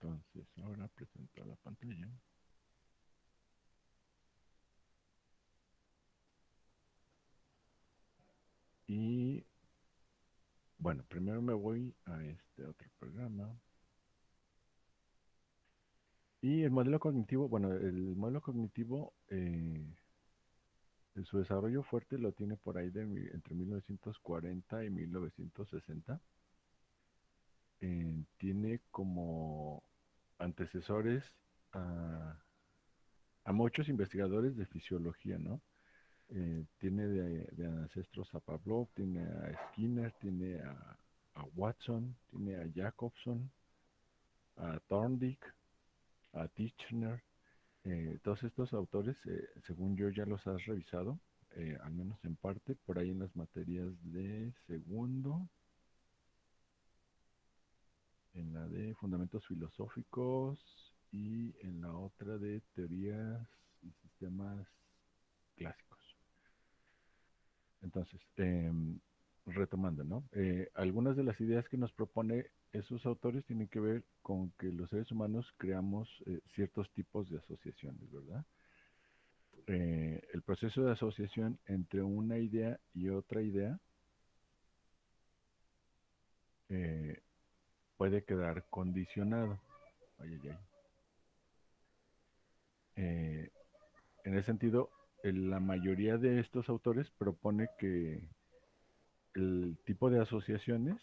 Entonces, ahora presento la pantalla. Y bueno, primero me voy a este otro programa. Y el modelo cognitivo, bueno, el modelo cognitivo, su desarrollo fuerte lo tiene por ahí entre 1940 y 1960. Tiene como antecesores a, a muchos investigadores de fisiología, ¿no? Tiene de ancestros a Pavlov, tiene a Skinner, tiene a Watson, tiene a Jacobson, a Thorndike, a Titchener. Todos estos autores, según yo, ya los has revisado, al menos en parte, por ahí en las materias de segundo, en la de fundamentos filosóficos y en la otra de teorías y sistemas clásicos. Entonces, retomando, ¿no? Algunas de las ideas que nos propone esos autores tienen que ver con que los seres humanos creamos ciertos tipos de asociaciones, ¿verdad? El proceso de asociación entre una idea y otra idea eh, puede quedar condicionado. Ay, ay, ay. Eh, en ese sentido, la mayoría de estos autores propone que el tipo de asociaciones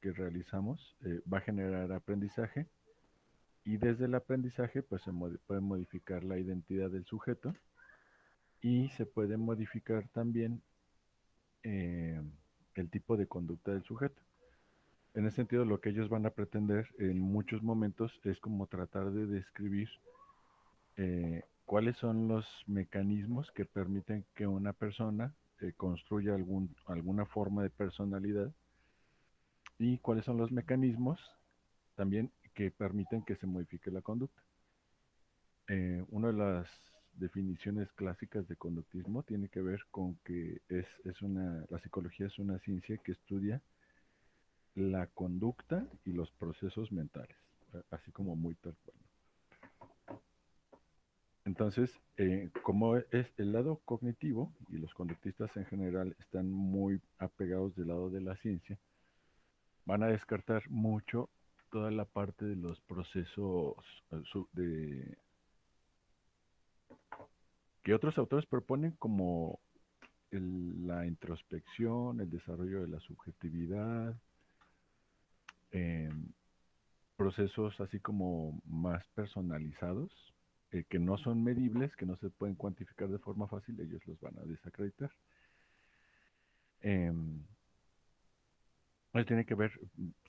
que realizamos va a generar aprendizaje y desde el aprendizaje pues puede modificar la identidad del sujeto y se puede modificar también eh, el tipo de conducta del sujeto. En ese sentido, lo que ellos van a pretender en muchos momentos es como tratar de describir cuáles son los mecanismos que permiten que una persona construya alguna forma de personalidad y cuáles son los mecanismos también que permiten que se modifique la conducta. Una de las definiciones clásicas de conductismo tiene que ver con que la psicología es una ciencia que estudia la conducta y los procesos mentales, así como muy tal cual. Entonces, como es el lado cognitivo y los conductistas en general están muy apegados del lado de la ciencia, van a descartar mucho toda la parte de los procesos que otros autores proponen como la introspección, el desarrollo de la subjetividad, eh, procesos así como más personalizados, que no son medibles, que no se pueden cuantificar de forma fácil, ellos los van a desacreditar. Eh, Eso tiene que ver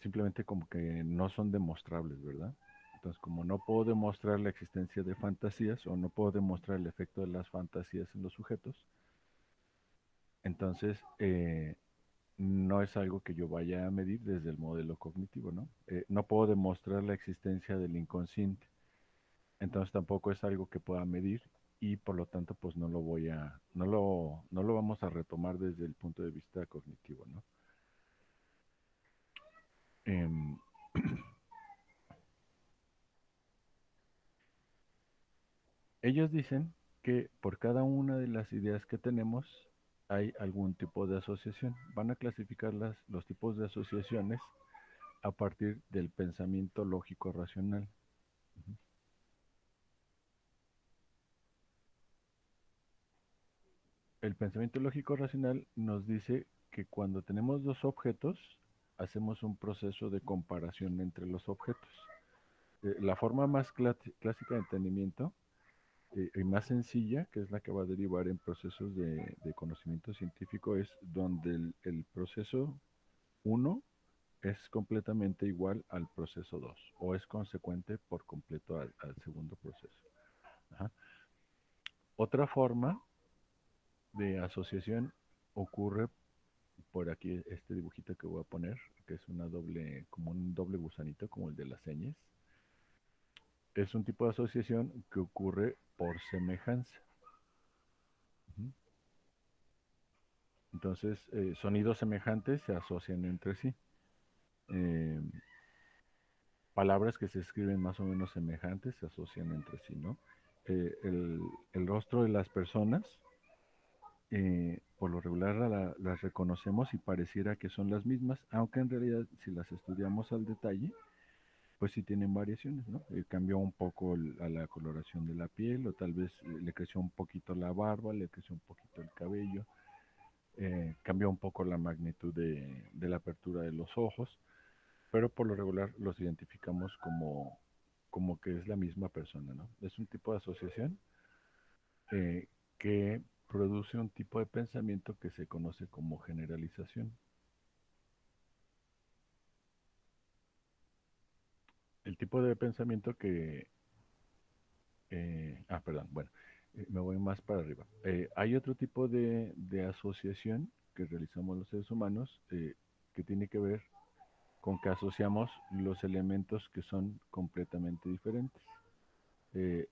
simplemente como que no son demostrables, ¿verdad? Entonces, como no puedo demostrar la existencia de fantasías o no puedo demostrar el efecto de las fantasías en los sujetos, entonces no es algo que yo vaya a medir desde el modelo cognitivo, ¿no? No puedo demostrar la existencia del inconsciente, entonces tampoco es algo que pueda medir y por lo tanto pues no lo vamos a retomar desde el punto de vista cognitivo, ¿no? Em, Ellos dicen que por cada una de las ideas que tenemos hay algún tipo de asociación. Van a clasificar los tipos de asociaciones a partir del pensamiento lógico racional. Ujú. El pensamiento lógico racional nos dice que cuando tenemos dos objetos, hacemos un proceso de comparación entre los objetos. La forma más clásica de entendimiento y más sencilla, que es la que va a derivar en procesos de conocimiento científico, es donde el proceso uno es completamente igual al proceso 2 o es consecuente por completo al segundo proceso. Ajá. Otra forma de asociación ocurre por aquí este dibujito que voy a poner, que es una doble, como un doble gusanito, como el de las señas. Es un tipo de asociación que ocurre por semejanza. Ujú. Entonces, sonidos semejantes se asocian entre sí. Eh, palabras que se escriben más o menos semejantes se asocian entre sí, ¿no? El rostro de las personas, por lo regular las reconocemos y pareciera que son las mismas, aunque en realidad si las estudiamos al detalle, pues sí tienen variaciones, ¿no? Cambió un poco a la coloración de la piel, o tal vez le creció un poquito la barba, le creció un poquito el cabello, cambió un poco la magnitud de la apertura de los ojos, pero por lo regular los identificamos como que es la misma persona, ¿no? Es un tipo de asociación que produce un tipo de pensamiento que se conoce como generalización. El tipo de pensamiento perdón, bueno, me voy más para arriba. Hay otro tipo de asociación que realizamos los seres humanos que tiene que ver con que asociamos los elementos que son completamente diferentes.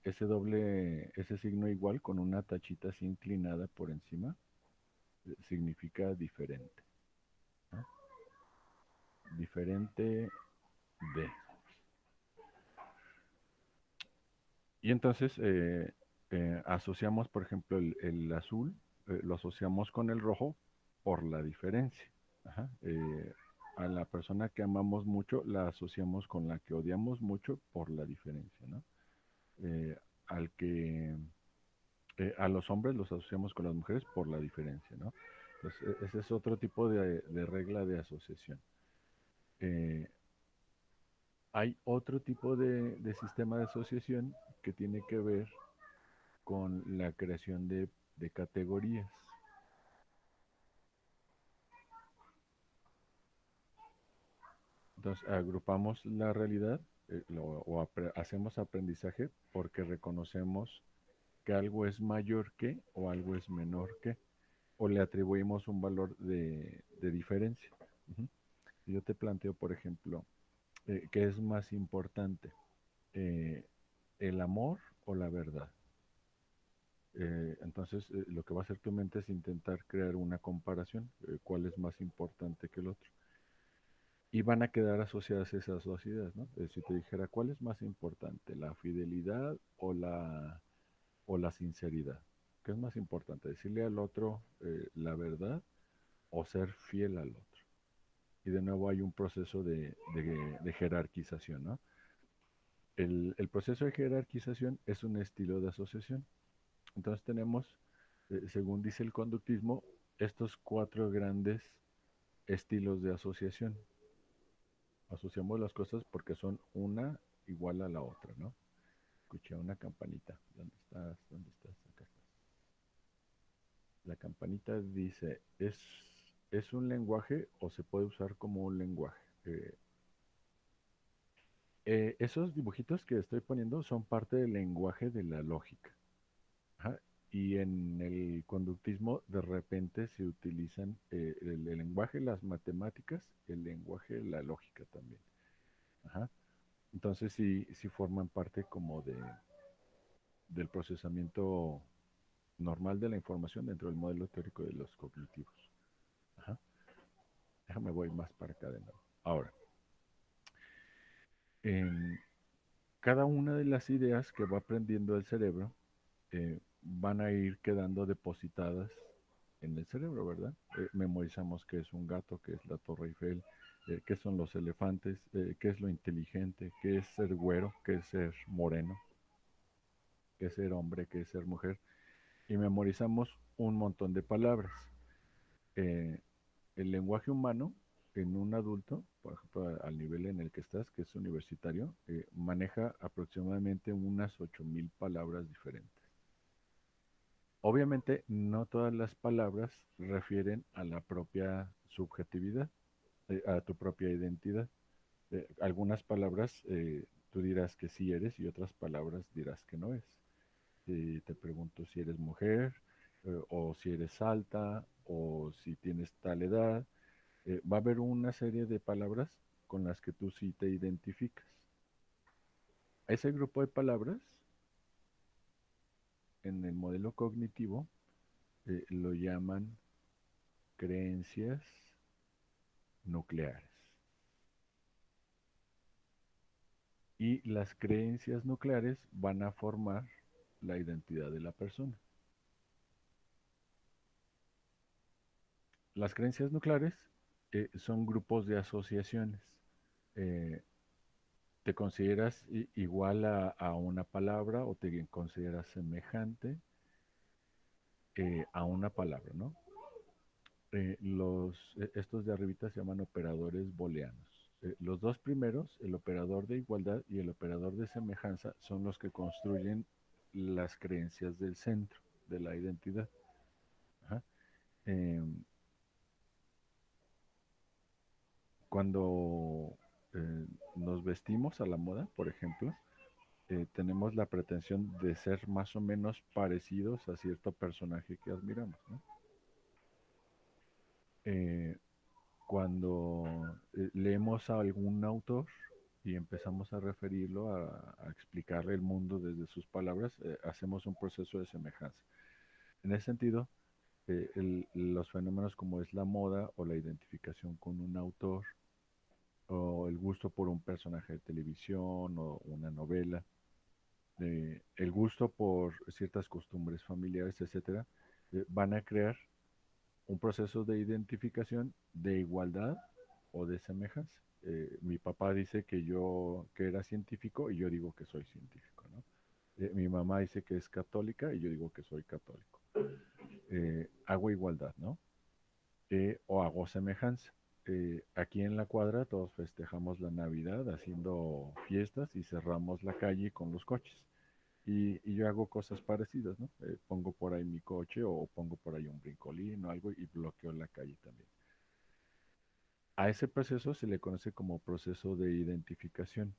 Ese signo igual con una tachita así inclinada por encima, significa diferente, ¿no? Diferente de. Y entonces asociamos, por ejemplo, el azul, lo asociamos con el rojo por la diferencia. Ajá. A la persona que amamos mucho la asociamos con la que odiamos mucho por la diferencia, ¿no? Eh, al que a los hombres los asociamos con las mujeres por la diferencia, ¿no? Entonces, ese es otro tipo de regla de asociación. Eh, Hay otro tipo de sistema de asociación que tiene que ver con la creación de categorías. Entonces, agrupamos la realidad hacemos aprendizaje porque reconocemos que algo es mayor que o algo es menor que, o le atribuimos un valor de diferencia. Ujú. Yo te planteo, por ejemplo, ¿qué es más importante? Eh, ¿El amor o la verdad? Entonces, lo que va a hacer tu mente es intentar crear una comparación, cuál es más importante que el otro. Y van a quedar asociadas esas dos ideas, ¿no? Si te dijera, ¿cuál es más importante, la fidelidad o la sinceridad? ¿Qué es más importante, decirle al otro la verdad o ser fiel al otro? Y de nuevo hay un proceso de jerarquización, ¿no? El proceso de jerarquización es un estilo de asociación. Entonces tenemos, según dice el conductismo, estos cuatro grandes estilos de asociación. Asociamos las cosas porque son una igual a la otra, ¿no? Escuché una campanita. ¿Dónde estás? ¿Dónde estás? Acá estás. La campanita dice, ¿es un lenguaje o se puede usar como un lenguaje? Esos dibujitos que estoy poniendo son parte del lenguaje de la lógica. Ajá. Y en el conductismo de repente se utilizan el lenguaje, las matemáticas, el lenguaje, la lógica también. Ajá. Entonces sí forman parte como del procesamiento normal de la información dentro del modelo teórico de los cognitivos. Ajá. Déjame voy más para acá de nuevo. Ahora, en cada una de las ideas que va aprendiendo el cerebro van a ir quedando depositadas en el cerebro, ¿verdad? Memorizamos qué es un gato, qué es la Torre Eiffel, qué son los elefantes, qué es lo inteligente, qué es ser güero, qué es ser moreno, qué es ser hombre, qué es ser mujer. Y memorizamos un montón de palabras. Eh, el lenguaje humano en un adulto, por ejemplo, al nivel en el que estás, que es universitario, maneja aproximadamente unas 8,000 palabras diferentes. Obviamente, no todas las palabras refieren a la propia subjetividad, a tu propia identidad. Algunas palabras tú dirás que sí eres y otras palabras dirás que no es. Te pregunto si eres mujer o si eres alta o si tienes tal edad. Va a haber una serie de palabras con las que tú sí te identificas. Ese grupo de palabras en el modelo cognitivo lo llaman creencias nucleares. y las creencias nucleares van a formar la identidad de la persona. Las creencias nucleares son grupos de asociaciones. Eh, ¿Te consideras igual a una palabra o te consideras semejante a una palabra, ¿no? Estos de arribita se llaman operadores booleanos. Los dos primeros, el operador de igualdad y el operador de semejanza, son los que construyen las creencias del centro de la identidad. Ajá. Em, Cuando nos vestimos a la moda, por ejemplo, tenemos la pretensión de ser más o menos parecidos a cierto personaje que admiramos, ¿no? Eh, Cuando leemos a algún autor y empezamos a referirlo, a explicarle el mundo desde sus palabras, hacemos un proceso de semejanza. En ese sentido, los fenómenos como es la moda o la identificación con un autor o el gusto por un personaje de televisión o una novela, el gusto por ciertas costumbres familiares, etcétera, van a crear un proceso de identificación de igualdad o de semejanza. Mi papá dice que era científico y yo digo que soy científico, ¿no? Mi mamá dice que es católica y yo digo que soy católico. Hago igualdad, ¿no? O hago semejanza. Aquí en la cuadra todos festejamos la Navidad haciendo fiestas y cerramos la calle con los coches. Y yo hago cosas parecidas, ¿no? Pongo por ahí mi coche o pongo por ahí un brincolín o algo y bloqueo la calle también. A ese proceso se le conoce como proceso de identificación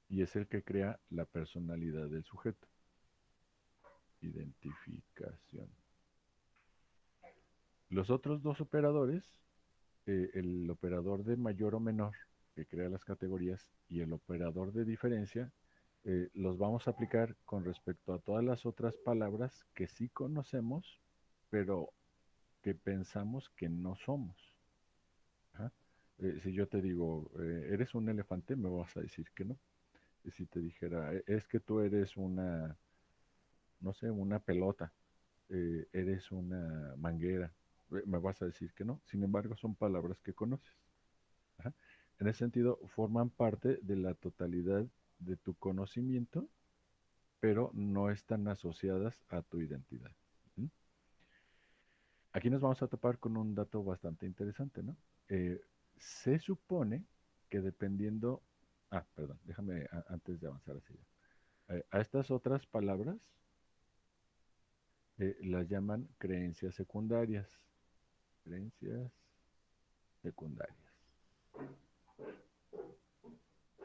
y es el que crea la personalidad del sujeto. Identificación. Los otros dos operadores, el operador de mayor o menor, que crea las categorías, y el operador de diferencia, los vamos a aplicar con respecto a todas las otras palabras que sí conocemos, pero que pensamos que no somos. Ajá. Si yo te digo, ¿eres un elefante? Me vas a decir que no. Y si te dijera, es que tú eres una, no sé, una pelota, eres una manguera, me vas a decir que no. Sin embargo, son palabras que conoces. Ajá. En ese sentido, forman parte de la totalidad de tu conocimiento, pero no están asociadas a tu identidad. ¿Mm? Aquí nos vamos a topar con un dato bastante interesante, ¿no? Se supone que dependiendo, perdón, déjame antes de avanzar hacia allá. A estas otras palabras las llaman creencias secundarias. Creencias secundarias.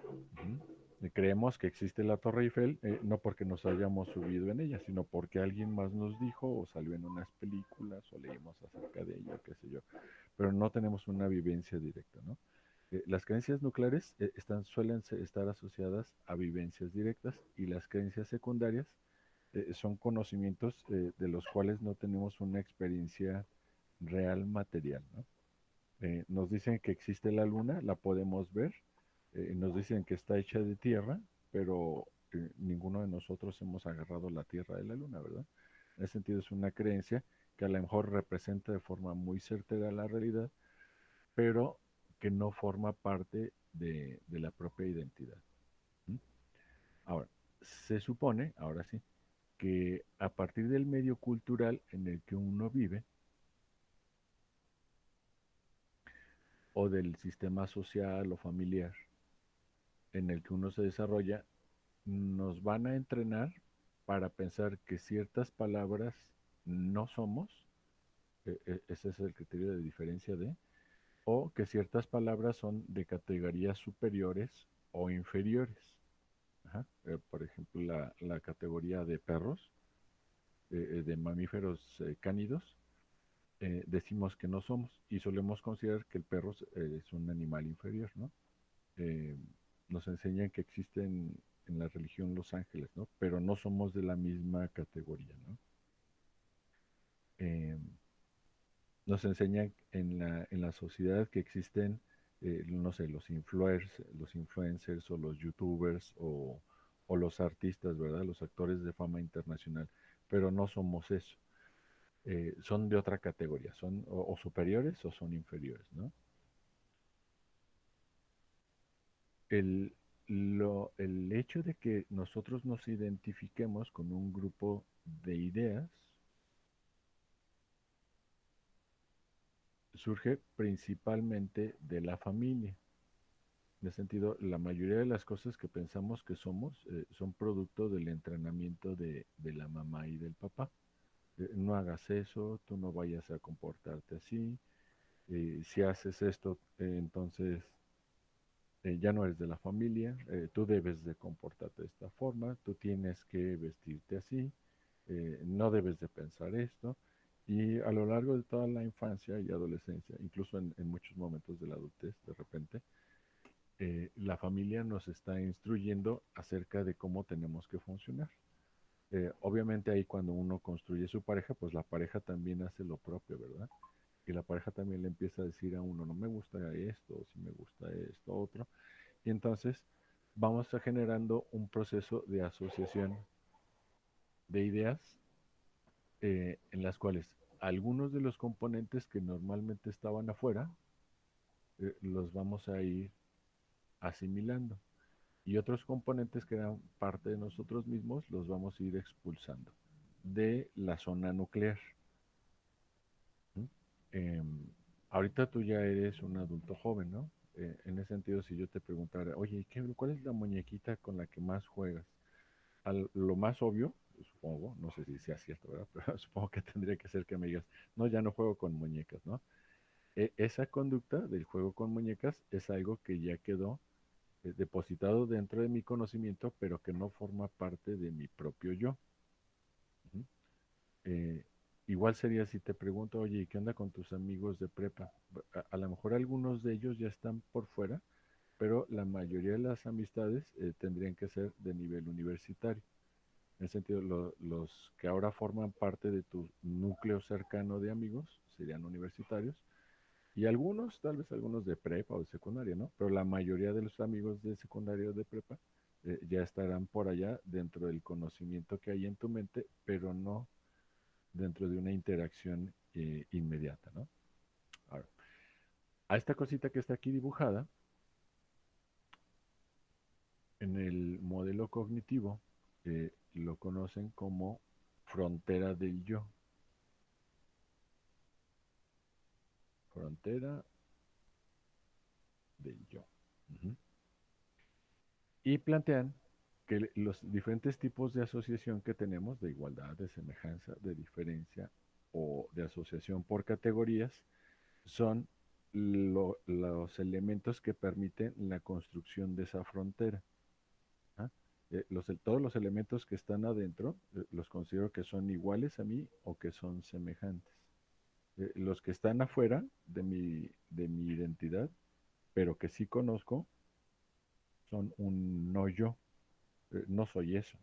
Ujú. Creemos que existe la Torre Eiffel, no porque nos hayamos subido en ella, sino porque alguien más nos dijo o salió en unas películas o leímos acerca de ella, qué sé yo, pero no tenemos una vivencia directa, ¿no? Las creencias nucleares estar asociadas a vivencias directas y las creencias secundarias son conocimientos de los cuales no tenemos una experiencia real material, ¿no? Nos dicen que existe la luna, la podemos ver, nos dicen que está hecha de tierra, pero ninguno de nosotros hemos agarrado la tierra de la luna, ¿verdad? En ese sentido es una creencia que a lo mejor representa de forma muy certera la realidad, pero que no forma parte de la propia identidad. ¿Mm? Ahora, se supone, ahora sí, que a partir del medio cultural en el que uno vive, o del sistema social o familiar en el que uno se desarrolla, nos van a entrenar para pensar que ciertas palabras no somos, ese es el criterio de diferencia de, o que ciertas palabras son de categorías superiores o inferiores. Ajá. Por ejemplo, la categoría de perros, de mamíferos cánidos, decimos que no somos y solemos considerar que el perro es un animal inferior, ¿no? eh, Nos enseñan que existen en la religión los ángeles, ¿no? Pero no somos de la misma categoría, ¿no? Eh, Nos enseñan en la sociedad que existen no sé, los influencers o los youtubers o los artistas, ¿verdad? Los actores de fama internacional, pero no somos eso. Son de otra categoría, son o superiores o son inferiores, ¿no? El, el hecho de que nosotros nos identifiquemos con un grupo de ideas surge principalmente de la familia. En ese sentido, la mayoría de las cosas que pensamos que somos son producto del entrenamiento de la mamá y del papá. No hagas eso, tú no vayas a comportarte así, si haces esto, entonces ya no eres de la familia, tú debes de comportarte de esta forma, tú tienes que vestirte así, no debes de pensar esto. Y a lo largo de toda la infancia y adolescencia, incluso en muchos momentos de la adultez, de repente, la familia nos está instruyendo acerca de cómo tenemos que funcionar. Obviamente ahí cuando uno construye su pareja, pues la pareja también hace lo propio, ¿verdad? Y la pareja también le empieza a decir a uno, no me gusta esto, o si me gusta esto, otro. Y entonces vamos a generando un proceso de asociación de ideas en las cuales algunos de los componentes que normalmente estaban afuera los vamos a ir asimilando y otros componentes que eran parte de nosotros mismos los vamos a ir expulsando de la zona nuclear. ¿Mm? Em, Ahorita tú ya eres un adulto joven, ¿no? En ese sentido, si yo te preguntara, oye, ¿cuál es la muñequita con la que más juegas? Lo más obvio, supongo, no sé si sea cierto, ¿verdad? Pero supongo que tendría que ser que me digas, no, ya no juego con muñecas, ¿no? Esa conducta del juego con muñecas es algo que ya quedó depositado dentro de mi conocimiento, pero que no forma parte de mi propio yo. Ujú. Eh, Igual sería si te pregunto, oye, ¿qué onda con tus amigos de prepa? A lo mejor algunos de ellos ya están por fuera, pero la mayoría de las amistades tendrían que ser de nivel universitario. En el sentido, los que ahora forman parte de tu núcleo cercano de amigos serían universitarios y algunos, tal vez algunos de prepa o de secundaria, ¿no? Pero la mayoría de los amigos de secundaria o de prepa ya estarán por allá dentro del conocimiento que hay en tu mente, pero no dentro de una interacción inmediata, ¿no? Ahora, a esta cosita que está aquí dibujada, en el modelo cognitivo, lo conocen como frontera del yo. Frontera del yo. Ujú. Y plantean que los diferentes tipos de asociación que tenemos, de igualdad, de semejanza, de diferencia o de asociación por categorías, son los elementos que permiten la construcción de esa frontera. ¿Ah? Todos los elementos que están adentro los considero que son iguales a mí o que son semejantes. Los que están afuera de mi identidad, pero que sí conozco, son un no yo. No soy eso,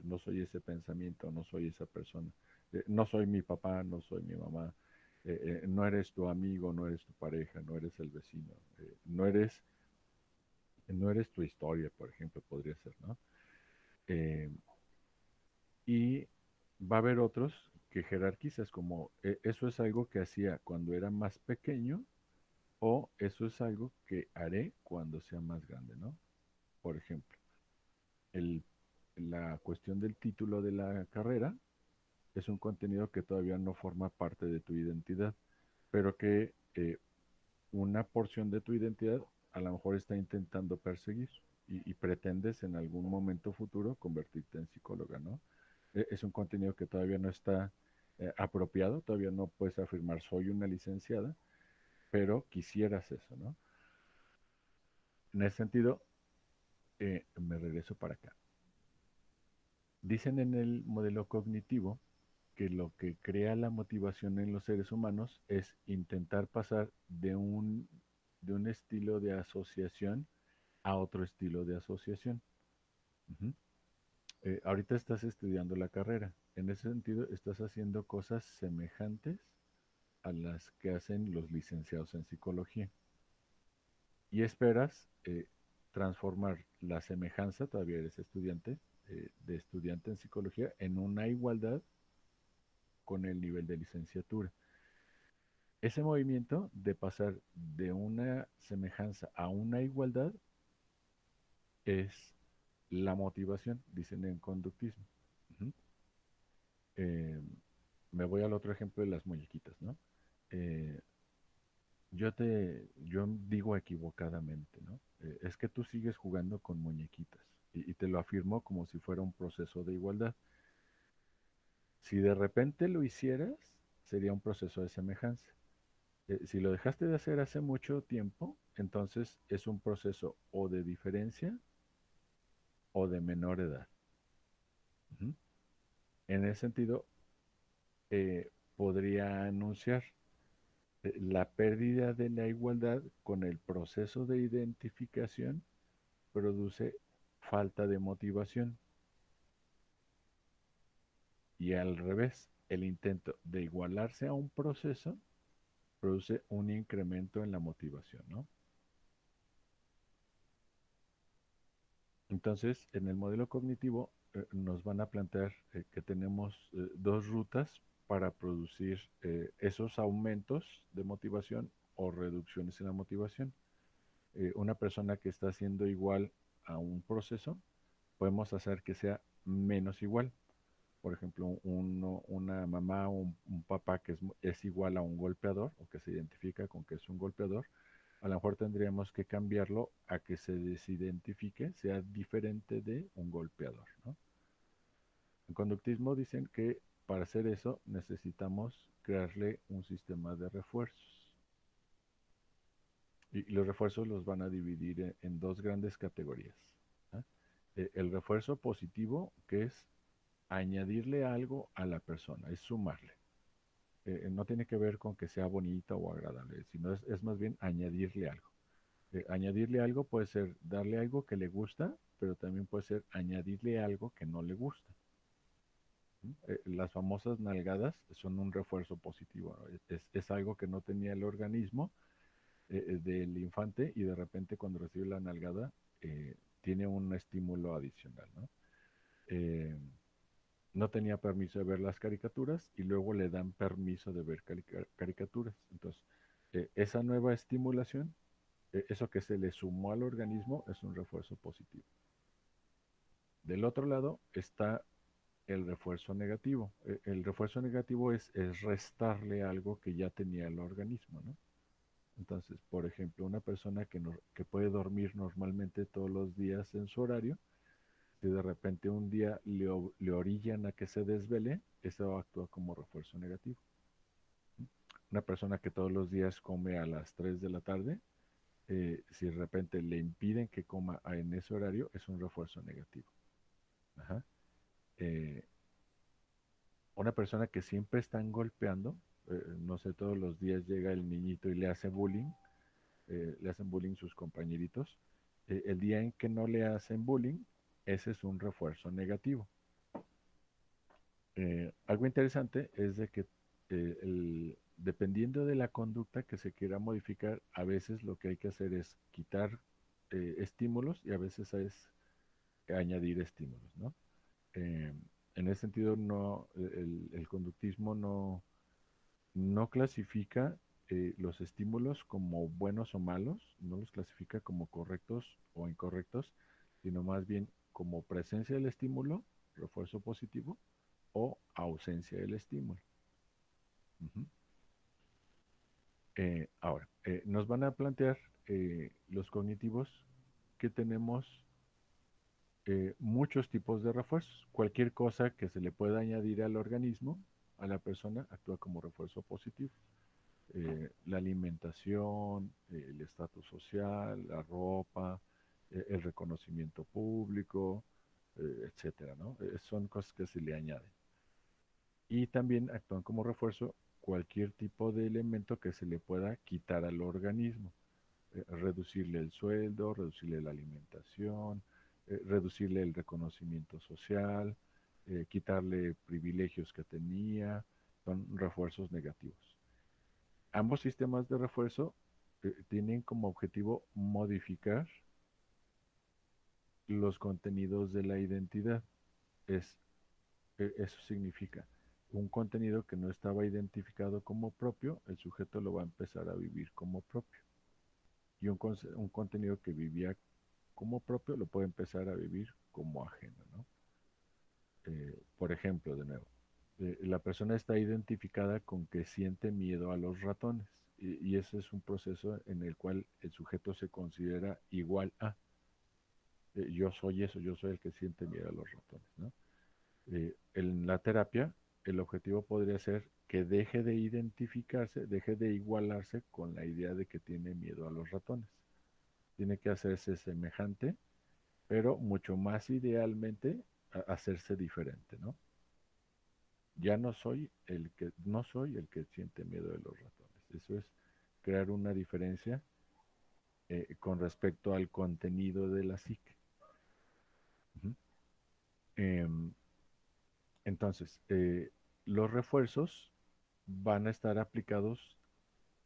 no soy ese pensamiento, no soy esa persona. No soy mi papá, no soy mi mamá. No eres tu amigo, no eres tu pareja, no eres el vecino. No eres tu historia, por ejemplo, podría ser, ¿no? Eh, y va a haber otros que jerarquizas como eso es algo que hacía cuando era más pequeño o eso es algo que haré cuando sea más grande, ¿no? Por ejemplo, el, la cuestión del título de la carrera es un contenido que todavía no forma parte de tu identidad, pero que una porción de tu identidad a lo mejor está intentando perseguir y pretendes en algún momento futuro convertirte en psicóloga, ¿no? Es un contenido que todavía no está apropiado, todavía no puedes afirmar soy una licenciada, pero quisieras eso, ¿no? En ese sentido, me regreso para acá. Dicen en el modelo cognitivo que lo que crea la motivación en los seres humanos es intentar pasar de un estilo de asociación a otro estilo de asociación. Ujú. Ahorita estás estudiando la carrera. En ese sentido, estás haciendo cosas semejantes a las que hacen los licenciados en psicología. y esperas transformar la semejanza, todavía eres estudiante, de estudiante en psicología, en una igualdad con el nivel de licenciatura. Ese movimiento de pasar de una semejanza a una igualdad es la motivación, dicen en conductismo. Ujú. Eh, Me voy al otro ejemplo de las muñequitas, ¿no? Eh, yo digo equivocadamente, ¿no? Es que tú sigues jugando con muñequitas y te lo afirmo como si fuera un proceso de igualdad. Si de repente lo hicieras, sería un proceso de semejanza. Si lo dejaste de hacer hace mucho tiempo, entonces es un proceso o de diferencia o de menor edad. Ujú. En ese sentido, podría anunciar la pérdida de la igualdad con el proceso de identificación produce falta de motivación y al revés, el intento de igualarse a un proceso produce un incremento en la motivación, ¿no? Entonces, en el modelo cognitivo nos van a plantear que tenemos dos rutas para producir esos aumentos de motivación o reducciones en la motivación. Una persona que está haciendo igual a un proceso, podemos hacer que sea menos igual. Por ejemplo, una mamá o un papá que es igual a un golpeador o que se identifica con que es un golpeador, a lo mejor tendríamos que cambiarlo a que se desidentifique, sea diferente de un golpeador, ¿no? En conductismo dicen que para hacer eso necesitamos crearle un sistema de refuerzos. Y los refuerzos los van a dividir en dos grandes categorías. ¿Ah? El refuerzo positivo, que es añadirle algo a la persona, es sumarle. No tiene que ver con que sea bonita o agradable, sino es más bien añadirle algo. Añadirle algo puede ser darle algo que le gusta, pero también puede ser añadirle algo que no le gusta. Las famosas nalgadas son un refuerzo positivo, ¿no? Es algo que no tenía el organismo del infante y de repente cuando recibe la nalgada tiene un estímulo adicional, ¿no? Eh, no tenía permiso de ver las caricaturas y luego le dan permiso de ver caricaturas. Entonces, esa nueva estimulación, eso que se le sumó al organismo, es un refuerzo positivo. Del otro lado está el refuerzo negativo. El refuerzo negativo es restarle algo que ya tenía el organismo, ¿no? Entonces, por ejemplo, una persona que puede dormir normalmente todos los días en su horario, si de repente un día le orillan a que se desvele, eso actúa como refuerzo negativo. Una persona que todos los días come a las 3 de la tarde, si de repente le impiden que coma en ese horario, es un refuerzo negativo. Ajá. Eh, una persona que siempre están golpeando, no sé, todos los días llega el niñito y le hace bullying, le hacen bullying sus compañeritos. El día en que no le hacen bullying, ese es un refuerzo negativo. Algo interesante es de que dependiendo de la conducta que se quiera modificar, a veces lo que hay que hacer es quitar estímulos y a veces es añadir estímulos, ¿no? Eh, en ese sentido, no, el conductismo no clasifica los estímulos como buenos o malos, no los clasifica como correctos o incorrectos, sino más bien como presencia del estímulo, refuerzo positivo, o ausencia del estímulo. Ujú. Ahora, nos van a plantear los cognitivos que tenemos muchos tipos de refuerzos. Cualquier cosa que se le pueda añadir al organismo, a la persona, actúa como refuerzo positivo. La alimentación, el estatus social, la ropa, el reconocimiento público, etcétera, ¿no? Son cosas que se le añaden. Y también actúan como refuerzo cualquier tipo de elemento que se le pueda quitar al organismo. Reducirle el sueldo, reducirle la alimentación, reducirle el reconocimiento social, quitarle privilegios que tenía, son refuerzos negativos. Ambos sistemas de refuerzo tienen como objetivo modificar los contenidos de la identidad. Es, eso significa un contenido que no estaba identificado como propio, el sujeto lo va a empezar a vivir como propio. Y un contenido que vivía como propio lo puede empezar a vivir como ajeno, ¿no? Por ejemplo, de nuevo, la persona está identificada con que siente miedo a los ratones y ese es un proceso en el cual el sujeto se considera igual a, yo soy eso, yo soy el que siente miedo a los ratones, ¿no? En la terapia, el objetivo podría ser que deje de identificarse, deje de igualarse con la idea de que tiene miedo a los ratones. Tiene que hacerse semejante, pero mucho más idealmente hacerse diferente, ¿no? Ya no soy el que siente miedo de los ratones. Eso es crear una diferencia con respecto al contenido de la psique. Ujú. Em, entonces, los refuerzos van a estar aplicados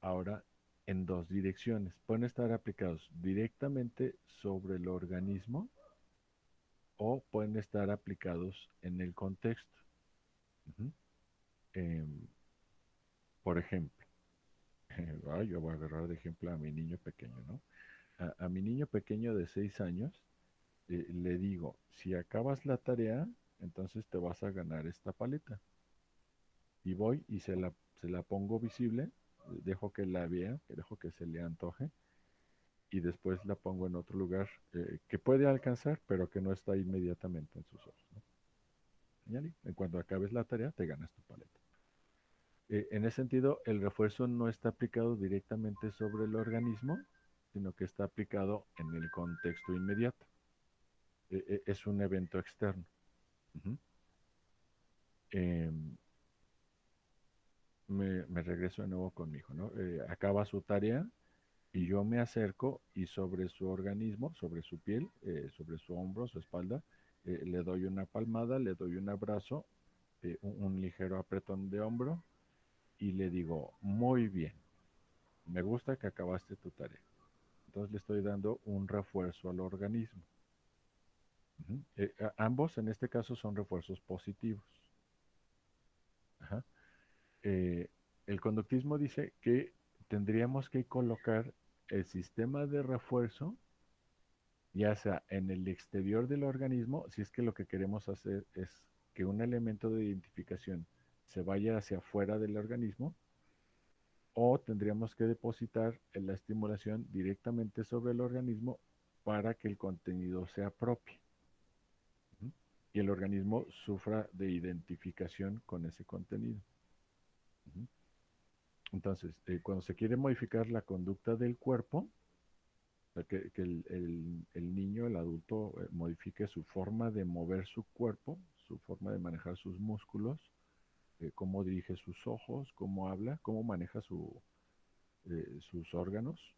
ahora en dos direcciones. Pueden estar aplicados directamente sobre el organismo o pueden estar aplicados en el contexto. Ujú. Em, por ejemplo, yo voy a agarrar de ejemplo a mi niño pequeño, ¿no? A mi niño pequeño de 6 años le digo, si acabas la tarea, entonces te vas a ganar esta paleta. Y voy y se la pongo visible, dejo que la vea, que dejo que se le antoje, y después la pongo en otro lugar que puede alcanzar, pero que no está inmediatamente en sus ojos, ¿no? Señale, en cuanto acabes la tarea, te ganas tu paleta. En ese sentido, el refuerzo no está aplicado directamente sobre el organismo, sino que está aplicado en el contexto inmediato. Es un evento externo. Ujú. Em, me regreso de nuevo con mi hijo, ¿no? Acaba su tarea y yo me acerco y sobre su organismo, sobre su piel, sobre su hombro, su espalda, le doy una palmada, le doy un abrazo, un ligero apretón de hombro y le digo, muy bien, me gusta que acabaste tu tarea. Entonces le estoy dando un refuerzo al organismo. Ujú. Ambos en este caso son refuerzos positivos. Ajá. Eh, el conductismo dice que tendríamos que colocar el sistema de refuerzo, ya sea en el exterior del organismo, si es que lo que queremos hacer es que un elemento de identificación se vaya hacia afuera del organismo, o tendríamos que depositar la estimulación directamente sobre el organismo para que el contenido sea propio. ¿Mm? Y el organismo sufra de identificación con ese contenido. ¿Mm? Entonces, cuando se quiere modificar la conducta del cuerpo, o sea, que el niño, el adulto, modifique su forma de mover su cuerpo, su forma de manejar sus músculos, cómo dirige sus ojos, cómo habla, cómo maneja sus órganos.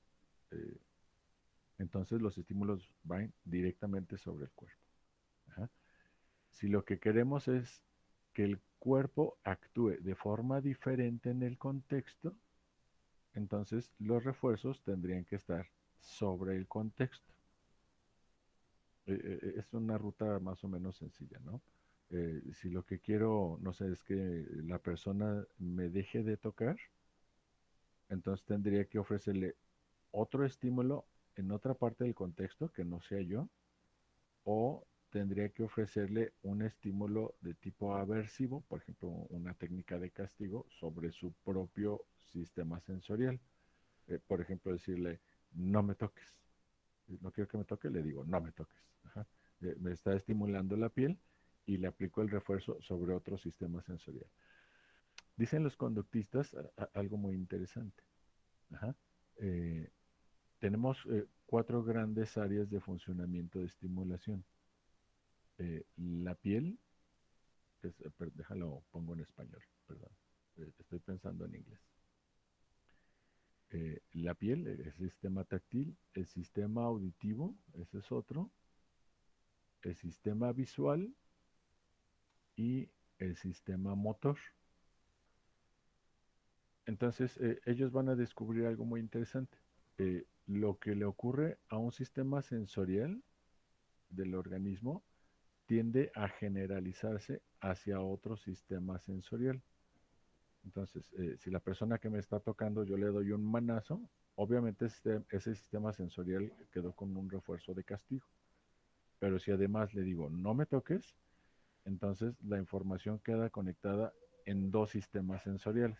eh, entonces los estímulos van directamente sobre el cuerpo. Ajá. Si lo que queremos es que el cuerpo actúe de forma diferente en el contexto, entonces los refuerzos tendrían que estar sobre el contexto. Es una ruta más o menos sencilla, ¿no? Si lo que quiero, no sé, es que la persona me deje de tocar, entonces tendría que ofrecerle otro estímulo en otra parte del contexto que no sea yo, o tendría que ofrecerle un estímulo de tipo aversivo, por ejemplo, una técnica de castigo sobre su propio sistema sensorial. Por ejemplo, decirle, no me toques. No quiero que me toque, le digo, no me toques. Ajá. Me está estimulando la piel y le aplico el refuerzo sobre otro sistema sensorial. Dicen los conductistas algo muy interesante. Ajá. Eh, tenemos cuatro grandes áreas de funcionamiento de estimulación. La piel, déjalo, pongo en español, perdón. Estoy pensando en inglés. La piel, el sistema táctil, el sistema auditivo, ese es otro, el sistema visual y el sistema motor. Entonces, ellos van a descubrir algo muy interesante. lo que le ocurre a un sistema sensorial del organismo tiende a generalizarse hacia otro sistema sensorial. Entonces, si la persona que me está tocando yo le doy un manazo, obviamente ese sistema sensorial quedó con un refuerzo de castigo. Pero si además le digo no me toques, entonces la información queda conectada en dos sistemas sensoriales.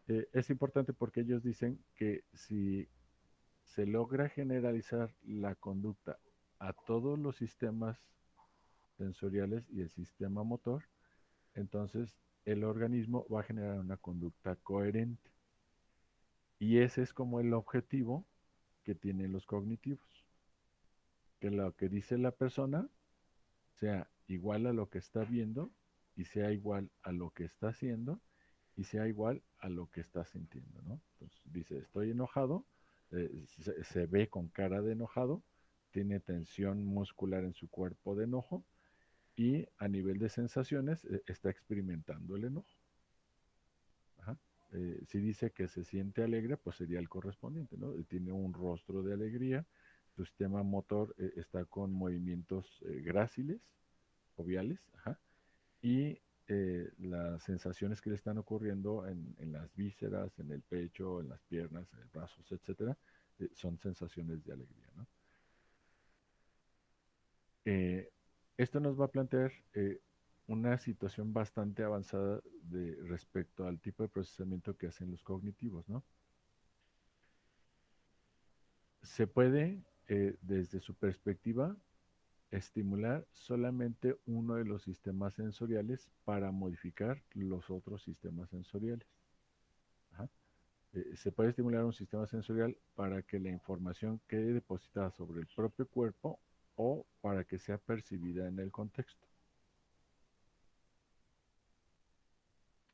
Es importante porque ellos dicen que si se logra generalizar la conducta a todos los sistemas sensoriales y el sistema motor, entonces el organismo va a generar una conducta coherente. Y ese es como el objetivo que tienen los cognitivos, que lo que dice la persona sea igual a lo que está viendo y sea igual a lo que está haciendo y sea igual a lo que está sintiendo, ¿no? Entonces dice, estoy enojado, se ve con cara de enojado, tiene tensión muscular en su cuerpo de enojo y a nivel de sensaciones está experimentando el enojo. Ajá. Si dice que se siente alegre, pues sería el correspondiente, ¿no? Tiene un rostro de alegría, su sistema motor está con movimientos gráciles, joviales, ajá, y las sensaciones que le están ocurriendo en las vísceras, en el pecho, en las piernas, en los brazos, etcétera, son sensaciones de alegría, ¿no? Eh, Esto nos va a plantear una situación bastante avanzada respecto al tipo de procesamiento que hacen los cognitivos, ¿no? Se puede, desde su perspectiva, estimular solamente uno de los sistemas sensoriales para modificar los otros sistemas sensoriales. Ajá. Se puede estimular un sistema sensorial para que la información quede depositada sobre el propio cuerpo o para que sea percibida en el contexto.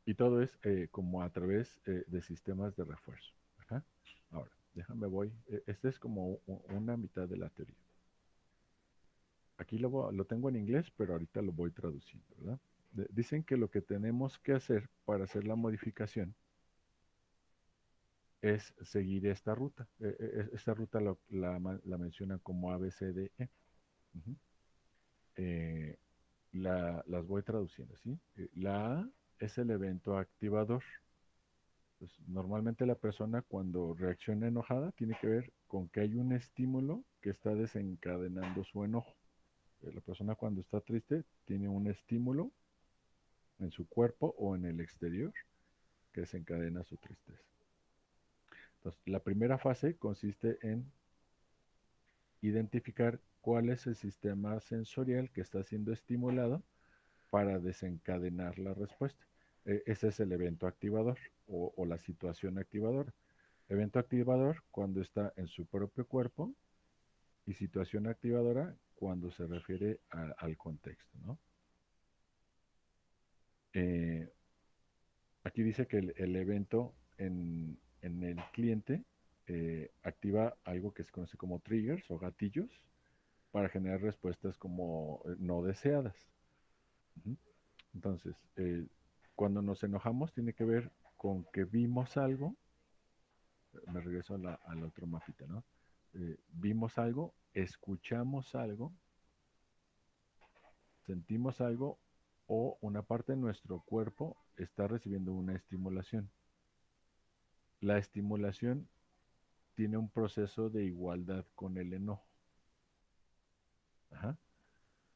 Y todo es como a través de sistemas de refuerzo. Ajá. Ahora, déjame voy. Esta es como una mitad de la teoría. Aquí lo tengo en inglés, pero ahorita lo voy traduciendo, ¿verdad? Dicen que lo que tenemos que hacer para hacer la modificación es seguir esta ruta. Esta ruta la mencionan como ABCDE. Ujú. Eh, las voy traduciendo, ¿sí? La A es el evento activador. Pues, normalmente la persona cuando reacciona enojada tiene que ver con que hay un estímulo que está desencadenando su enojo. La persona cuando está triste tiene un estímulo en su cuerpo o en el exterior que desencadena su tristeza. Entonces, la primera fase consiste en identificar cuál es el sistema sensorial que está siendo estimulado para desencadenar la respuesta. Ese es el evento activador o la situación activadora. Evento activador cuando está en su propio cuerpo y situación activadora cuando se refiere al contexto, ¿no? Eh, Aquí dice que el evento en el cliente activa algo que se conoce como triggers o gatillos para generar respuestas como no deseadas. Ujú. Entonces, cuando nos enojamos tiene que ver con que vimos algo, me regreso al otro mapita, ¿no? Vimos algo, escuchamos algo, sentimos algo o una parte de nuestro cuerpo está recibiendo una estimulación. La estimulación tiene un proceso de igualdad con el enojo. Ajá.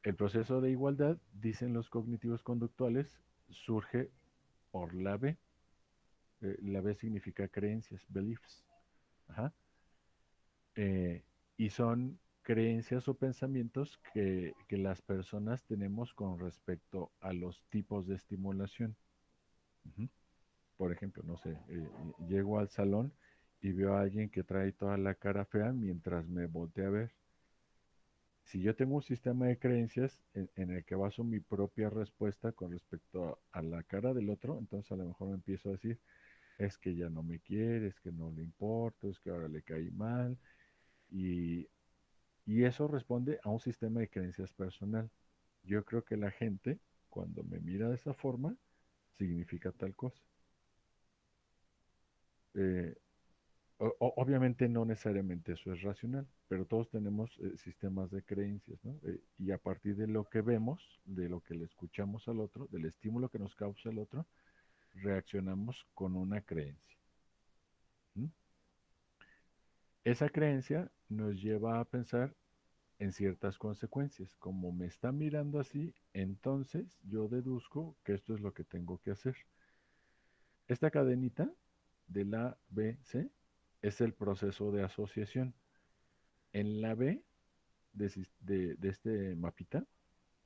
El proceso de igualdad, dicen los cognitivos conductuales, surge por la B. La B significa creencias, beliefs. Ajá. Y son creencias o pensamientos que las personas tenemos con respecto a los tipos de estimulación. Ujú. Por ejemplo, no sé, llego al salón y veo a alguien que trae toda la cara fea mientras me voltea a ver. Si yo tengo un sistema de creencias en el que baso mi propia respuesta con respecto a la cara del otro, entonces a lo mejor me empiezo a decir, es que ya no me quiere, es que no le importa, es que ahora le caí mal, y, y eso responde a un sistema de creencias personal. Yo creo que la gente, cuando me mira de esa forma, significa tal cosa. Eh, Obviamente no necesariamente eso es racional, pero todos tenemos sistemas de creencias, ¿no? Y a partir de lo que vemos, de lo que le escuchamos al otro, del estímulo que nos causa el otro, reaccionamos con una creencia. ¿M? Esa creencia nos lleva a pensar en ciertas consecuencias. Como me está mirando así, entonces yo deduzco que esto es lo que tengo que hacer. Esta cadenita de la B, C es el proceso de asociación. En la B de este mapita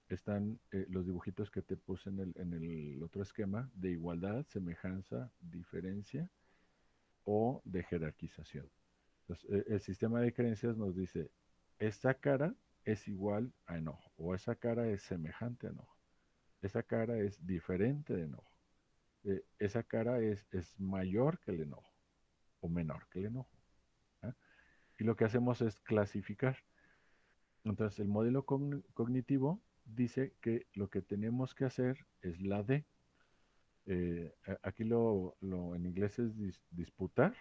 están los dibujitos que te puse en el otro esquema de igualdad, semejanza, diferencia o de jerarquización. Entonces, el sistema de creencias nos dice, esta cara es igual a enojo, o esa cara es semejante a enojo, esa cara es diferente de enojo, esa cara es mayor que el enojo o menor que el enojo. ¿Ah? Y lo que hacemos es clasificar. Entonces, el modelo cognitivo dice que lo que tenemos que hacer es la D. Aquí en inglés es disputar,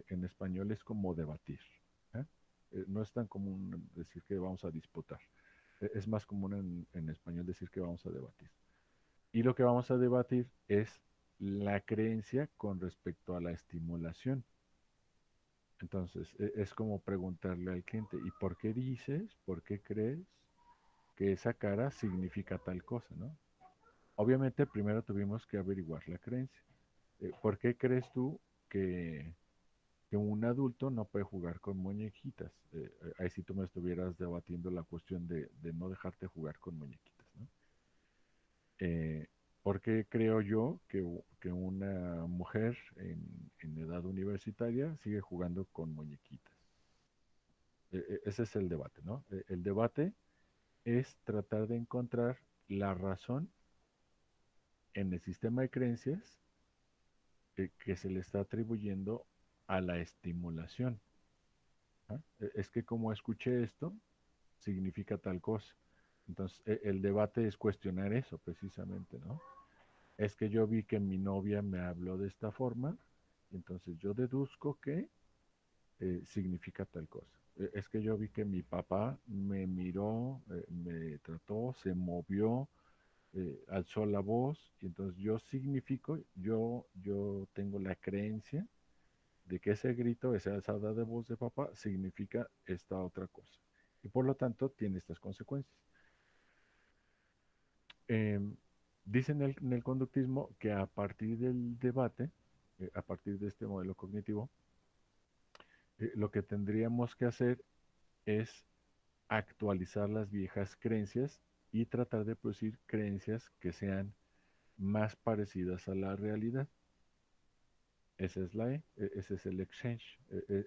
en español es como debatir. ¿Eh? No es tan común decir que vamos a disputar. Es más común en español decir que vamos a debatir. Y lo que vamos a debatir es la creencia con respecto a la estimulación. Entonces, es como preguntarle al cliente, ¿y por qué dices, por qué crees que esa cara significa tal cosa, ¿no? Obviamente, primero tuvimos que averiguar la creencia. ¿Por qué crees tú que, que un adulto no puede jugar con muñequitas? Ahí si tú me estuvieras debatiendo la cuestión de no dejarte jugar con muñequitas, ¿no? Eh, ¿Por qué creo yo que una mujer en edad universitaria sigue jugando con muñequitas? Ese es el debate, ¿no? El debate es tratar de encontrar la razón en el sistema de creencias que se le está atribuyendo a la estimulación. ¿Ah? Es que como escuché esto, significa tal cosa. Entonces, el debate es cuestionar eso precisamente, ¿no? Es que yo vi que mi novia me habló de esta forma, entonces yo deduzco que significa tal cosa. Es que yo vi que mi papá me miró, me trató, se movió, alzó la voz, y entonces yo significo, yo tengo la creencia de que ese grito, esa alzada de voz de papá, significa esta otra cosa. Y por lo tanto tiene estas consecuencias. Eh, Dicen en el conductismo que a partir del debate, a partir de este modelo cognitivo, lo que tendríamos que hacer es actualizar las viejas creencias y tratar de producir creencias que sean más parecidas a la realidad. Esa es la E, ese es el exchange,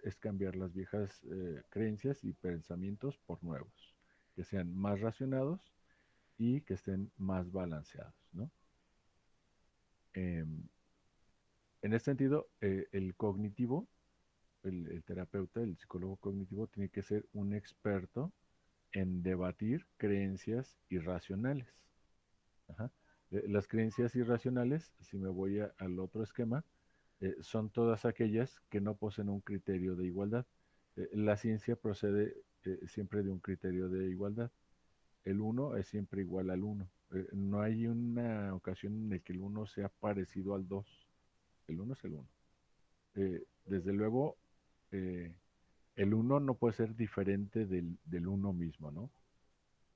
es cambiar las viejas creencias y pensamientos por nuevos, que sean más racionados y que estén más balanceados, ¿no? Em, en este sentido, el cognitivo, el terapeuta, el psicólogo cognitivo, tiene que ser un experto en debatir creencias irracionales. Ajá. Las creencias irracionales, si me voy al otro esquema, son todas aquellas que no poseen un criterio de igualdad. La ciencia procede siempre de un criterio de igualdad. El uno es siempre igual al uno. No hay una ocasión en la que el uno sea parecido al 2. El uno es el uno. Desde luego, eh, el uno no puede ser diferente del uno mismo, ¿no?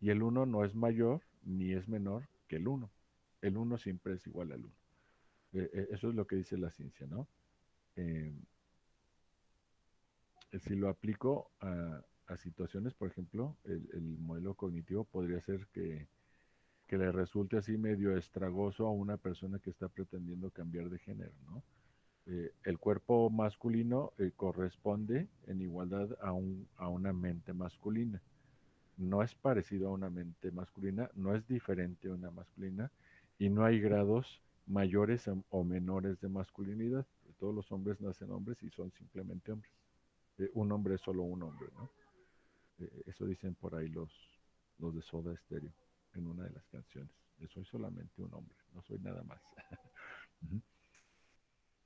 Y el uno no es mayor ni es menor que el uno. El uno siempre es igual al uno. Eso es lo que dice la ciencia, ¿no? Eh, si lo aplico a situaciones, por ejemplo, el modelo cognitivo podría ser que le resulte así medio estragoso a una persona que está pretendiendo cambiar de género, ¿no? El cuerpo masculino corresponde en igualdad a una mente masculina. No es parecido a una mente masculina, no es diferente a una masculina y no hay grados mayores o menores de masculinidad. Todos los hombres nacen hombres y son simplemente hombres. Un hombre es solo un hombre, ¿no? Eso dicen por ahí los de Soda Stereo en una de las canciones. Yo soy solamente un hombre, no soy nada más. Uh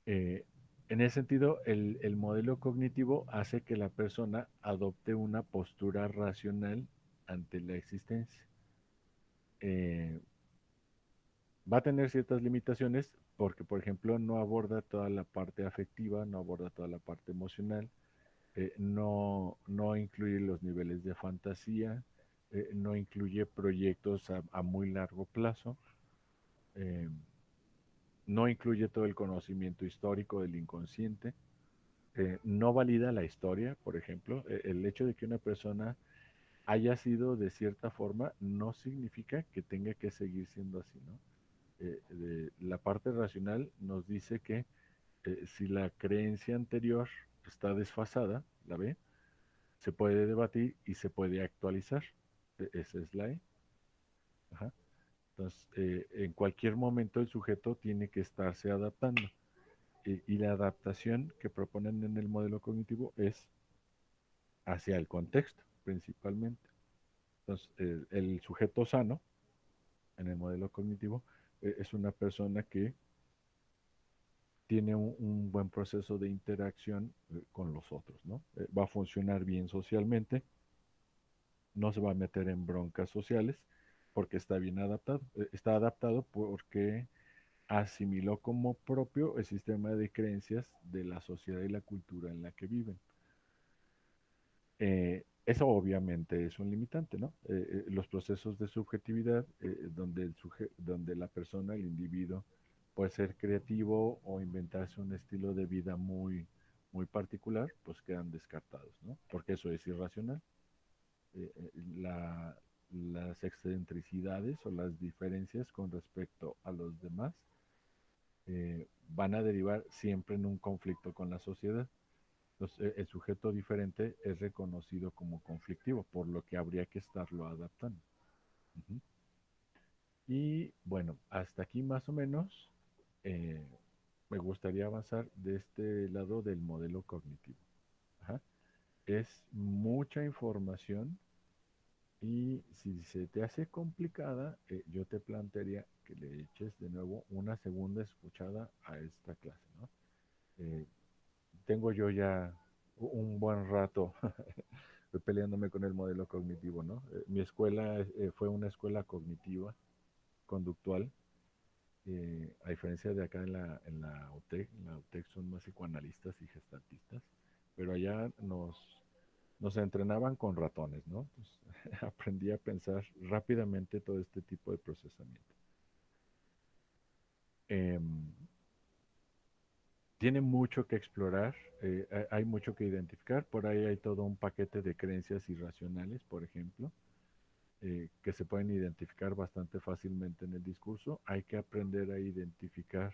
-huh. En ese sentido, el modelo cognitivo hace que la persona adopte una postura racional ante la existencia. Eh, Va a tener ciertas limitaciones porque, por ejemplo, no aborda toda la parte afectiva, no aborda toda la parte emocional, no incluye los niveles de fantasía, no incluye proyectos a muy largo plazo, eh, no incluye todo el conocimiento histórico del inconsciente, no valida la historia, por ejemplo. El hecho de que una persona haya sido de cierta forma no significa que tenga que seguir siendo así, ¿no? La parte racional nos dice que si la creencia anterior está desfasada, ¿la ve? Se puede debatir y se puede actualizar. Esa es la E. Ajá. Entonces, en cualquier momento el sujeto tiene que estarse adaptando. Y la adaptación que proponen en el modelo cognitivo es hacia el contexto, principalmente. Entonces, el sujeto sano en el modelo cognitivo es una persona que tiene un buen proceso de interacción con los otros, ¿no? Va a funcionar bien socialmente, no se va a meter en broncas sociales porque está bien adaptado. Está adaptado porque asimiló como propio el sistema de creencias de la sociedad y la cultura en la que viven. Eso obviamente es un limitante, ¿no? Los procesos de subjetividad, donde la persona, el individuo, puede ser creativo o inventarse un estilo de vida muy particular, pues quedan descartados, ¿no? Porque eso es irracional. Eh, eh, la- las excentricidades o las diferencias con respecto a los demás van a derivar siempre en un conflicto con la sociedad. Entonces, el sujeto diferente es reconocido como conflictivo, por lo que habría que estarlo adaptando. Ujú. Y bueno, hasta aquí más o menos eh, me gustaría avanzar de este lado del modelo cognitivo. Ajá. Es mucha información y si se te hace complicada, yo te plantearía que le eches de nuevo una segunda escuchada a esta clase, ¿no? Eh, Tengo yo ya un buen rato peleándome con el modelo cognitivo, ¿no? Mi escuela fue una escuela cognitiva, conductual, a diferencia de acá en la UTEC son más psicoanalistas y gestaltistas, pero allá nos entrenaban con ratones, ¿no? Entonces, aprendí a pensar rápidamente todo este tipo de procesamiento. Em, Tiene mucho que explorar, hay mucho que identificar, por ahí hay todo un paquete de creencias irracionales, por ejemplo, que se pueden identificar bastante fácilmente en el discurso. Hay que aprender a identificar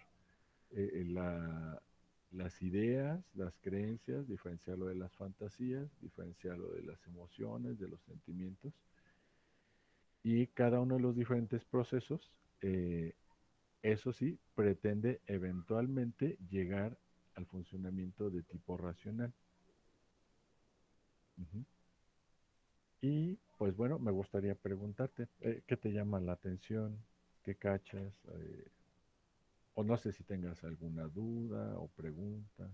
las ideas, las creencias, diferenciarlo de las fantasías, diferenciarlo de las emociones, de los sentimientos, y cada uno de los diferentes procesos, eso sí, pretende eventualmente llegar al funcionamiento de tipo racional. Ujú. Y pues bueno, me gustaría preguntarte, ¿qué te llama la atención? ¿Qué cachas? O no sé si tengas alguna duda o pregunta.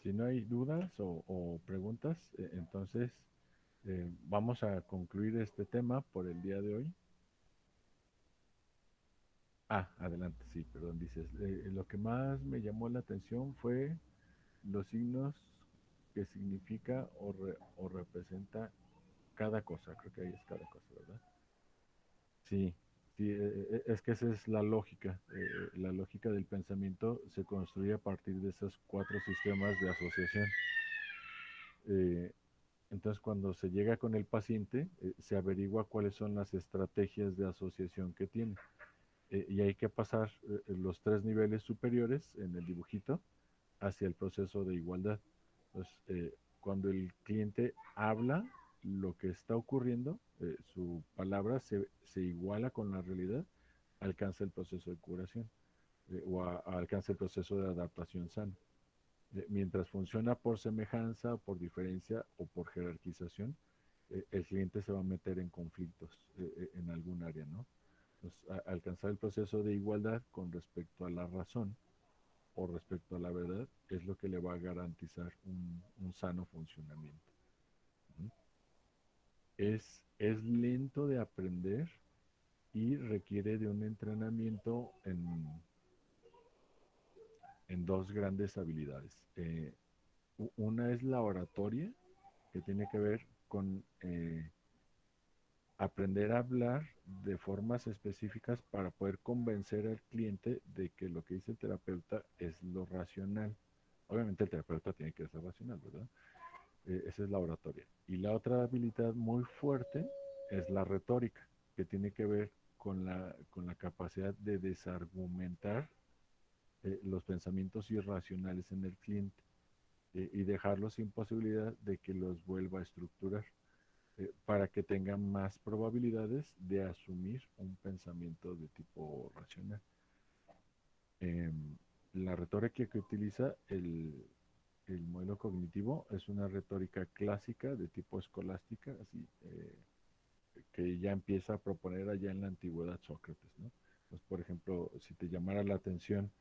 Si no hay dudas o preguntas, entonces vamos a concluir este tema por el día de hoy. Ah, adelante, sí, perdón, dices. Lo que más me llamó la atención fue los signos que significa o representa cada cosa. Creo que ahí es cada cosa, ¿verdad? Sí, sí, es que esa es la lógica. La lógica del pensamiento se construye a partir de esos cuatro sistemas de asociación. Eh, entonces, cuando se llega con el paciente, se averigua cuáles son las estrategias de asociación que tiene. Y hay que pasar los tres niveles superiores en el dibujito hacia el proceso de igualdad. Entonces, cuando el cliente habla, lo que está ocurriendo, su palabra se iguala con la realidad, alcanza el proceso de curación alcanza el proceso de adaptación sana. Mientras funciona por semejanza, por diferencia o por jerarquización, el cliente se va a meter en conflictos en algún área, ¿no? Entonces, alcanzar el proceso de igualdad con respecto a la razón o respecto a la verdad es lo que le va a garantizar un sano funcionamiento. ¿Mm? Es lento de aprender y requiere de un entrenamiento en dos grandes habilidades. Una es la oratoria, que tiene que ver con aprender a hablar de formas específicas para poder convencer al cliente de que lo que dice el terapeuta es lo racional. Obviamente el terapeuta tiene que ser racional, ¿verdad? Esa es la oratoria. Y la otra habilidad muy fuerte es la retórica, que tiene que ver con la capacidad de desargumentar los pensamientos irracionales en el cliente y dejarlos sin posibilidad de que los vuelva a estructurar para que tengan más probabilidades de asumir un pensamiento de tipo racional. Eh, la retórica que utiliza el modelo cognitivo es una retórica clásica de tipo escolástica, así, que ya empieza a proponer allá en la antigüedad Sócrates, ¿no? Entonces, por ejemplo, si te llamara la atención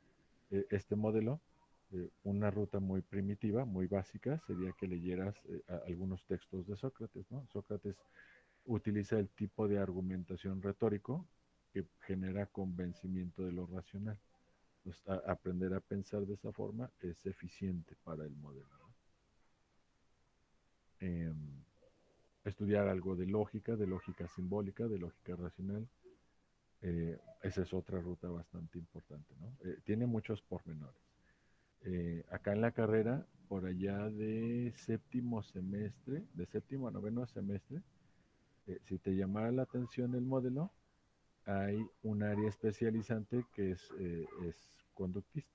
este modelo, una ruta muy primitiva, muy básica, sería que leyeras algunos textos de Sócrates, ¿no? Sócrates utiliza el tipo de argumentación retórico que genera convencimiento de lo racional. Entonces, aprender a pensar de esa forma es eficiente para el modelo, ¿no? Eh, estudiar algo de lógica simbólica, de lógica racional, esa es otra ruta bastante importante, ¿no? Tiene muchos pormenores. Acá en la carrera, por allá de séptimo semestre, de séptimo a noveno semestre, si te llamara la atención el modelo, hay un área especializante que es conductista.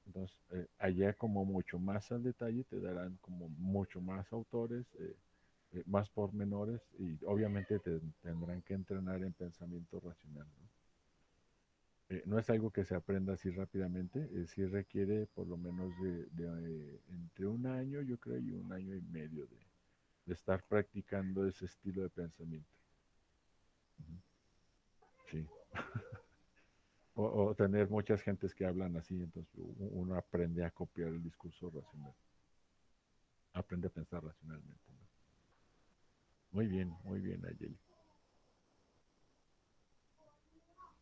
Entonces, allá como mucho más al detalle te darán como mucho más autores, más pormenores y obviamente te tendrán que entrenar en pensamiento racional, ¿no? No es algo que se aprenda así rápidamente, sí requiere por lo menos entre un año, yo creo, y un año y medio de estar practicando ese estilo de pensamiento. Ujú. Sí. O tener muchas gentes que hablan así, entonces uno aprende a copiar el discurso racional, aprende a pensar racionalmente, ¿no? Muy bien, Ayeli.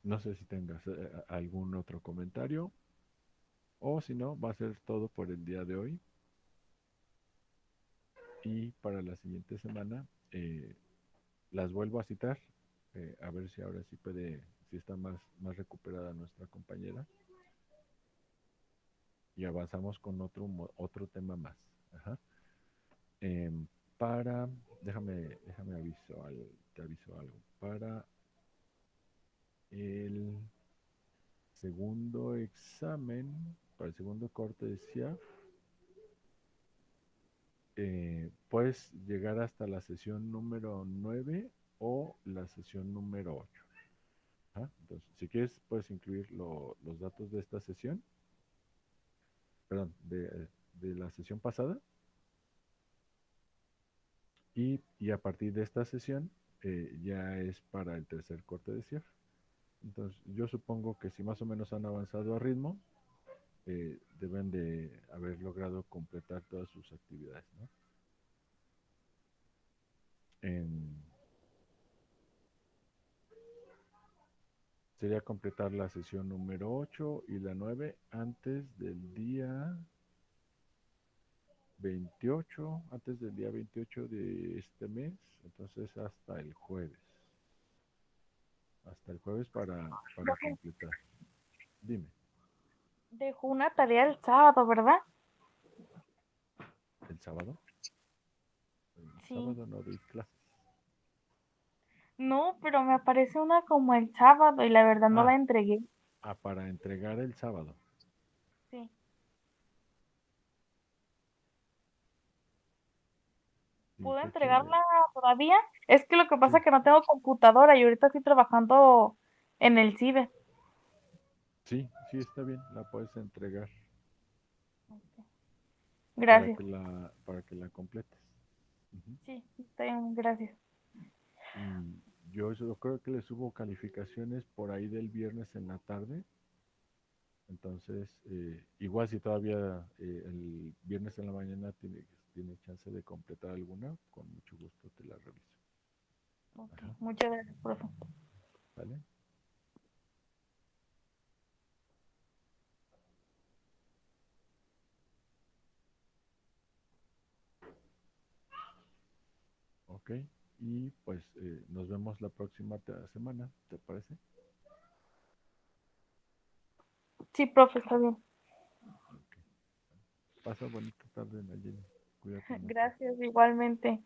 No sé si tengas algún otro comentario o si no, va a ser todo por el día de hoy y para la siguiente semana las vuelvo a citar, a ver si ahora sí puede, si está más recuperada nuestra compañera y avanzamos con otro tema más. Ajá. Em, para, déjame te aviso algo. Para el segundo examen, para el segundo corte de CIAF, puedes llegar hasta la sesión número 9 o la sesión número 8. ¿Ah? Entonces, si quieres, puedes incluir los datos de esta sesión, perdón, de la sesión pasada, y a partir de esta sesión ya es para el tercer corte de cierre. Entonces, yo supongo que si más o menos han avanzado a ritmo, deben de haber logrado completar todas sus actividades, ¿no? En- sería completar la sesión número 8 y la 9 antes del día 28, antes del día 28 de este mes, entonces hasta el jueves para Profe, completar. Dime, dejó una tarea el sábado, ¿verdad? ¿el sábado? El Sí. sábado no doy clases. No, pero me aparece una como el sábado y la verdad no la Ah, entregué. para entregar el sábado. Sí. ¿Puedo 28 de... entregarla todavía? Es que lo que pasa Sí, es que no tengo computadora y ahorita estoy trabajando en el ciber. sí, sí, está bien, la puedes entregar Gracias. para que la completes. Ujú. Sí, está bien, gracias. Y yo creo que le subo calificaciones por ahí del viernes en la tarde. Entonces, igual si todavía el viernes en la mañana tiene chance de completar alguna, con mucho gusto te la reviso. Ok, Ajá, muchas gracias, profe. ¿vale? Ok. Y pues nos vemos la próxima semana, ¿te parece? Sí, profe, está bien. Ok. Pasa bonita tarde, Nayeli. Cuídate mucho. Gracias, igualmente.